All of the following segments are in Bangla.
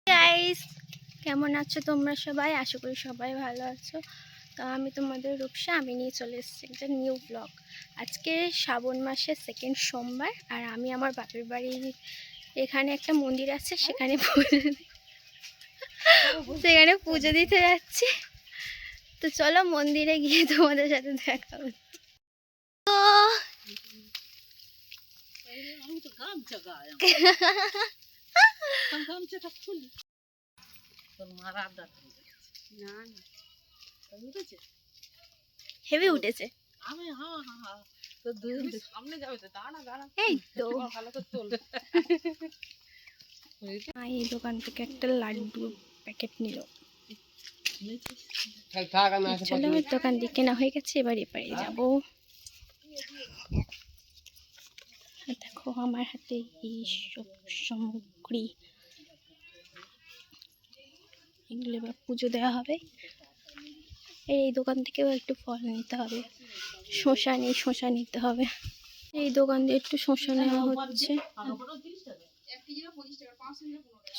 গাইস, কেমন আছো তোমরা সবাই? আশা করি সবাই ভালো আছো। তো আমি তোমাদের রূপসা, আমি নিয়ে চলে এসেছি একটা নিউ ব্লগ। আজকে শ্রাবণ মাসের সেকেন্ড সোমবার, আর আমি আমার বাপের বাড়ির এখানে একটা মন্দির আছে, সেখানে পুজো দিতে যাচ্ছি। তো চলো মন্দিরে গিয়ে তোমাদের সাথে দেখা হচ্ছে। হেভি উঠেছে। এই দোকান থেকে একটা লাড্ডু প্যাকেট নিল। চলো দোকান দিয়ে কেনা হয়ে গেছে, এবার এপারে যাবো। দেখো আমার হাতে এই সব সামগ্রী, এগুলো এবার পুজো দেওয়া হবে। এই দোকান থেকেও একটু ফল নিতে হবে, শসা নেই, শসা নিতে হবে। এই দোকান দিয়ে একটু শসা নেওয়া হচ্ছে।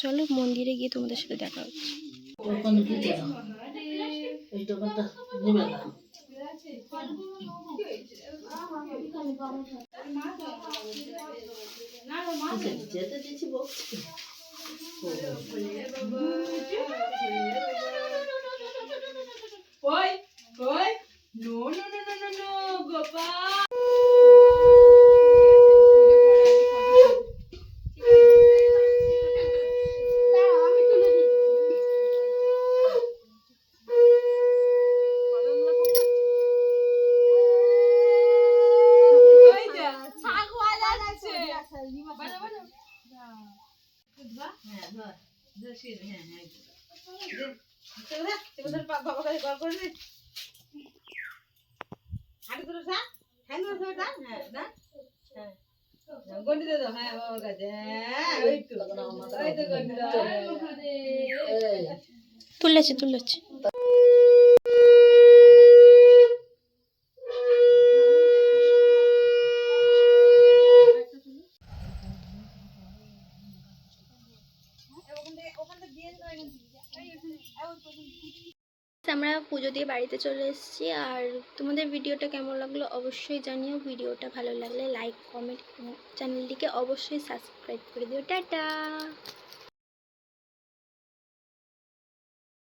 চলো মন্দিরে গিয়ে তোমাদের সাথে দেখা হচ্ছে। তুলেছে তুলেছে। আমরা পুজো দিয়ে বাড়িতে চলে এসেছি। আর তোমাদের ভিডিওটা কেমন লাগলো অবশ্যই জানিও। ভিডিওটা ভালো লাগলে লাইক, কমেন্ট, চ্যানেলটিকে অবশ্যই সাবস্ক্রাইব করে দিও। টাটা।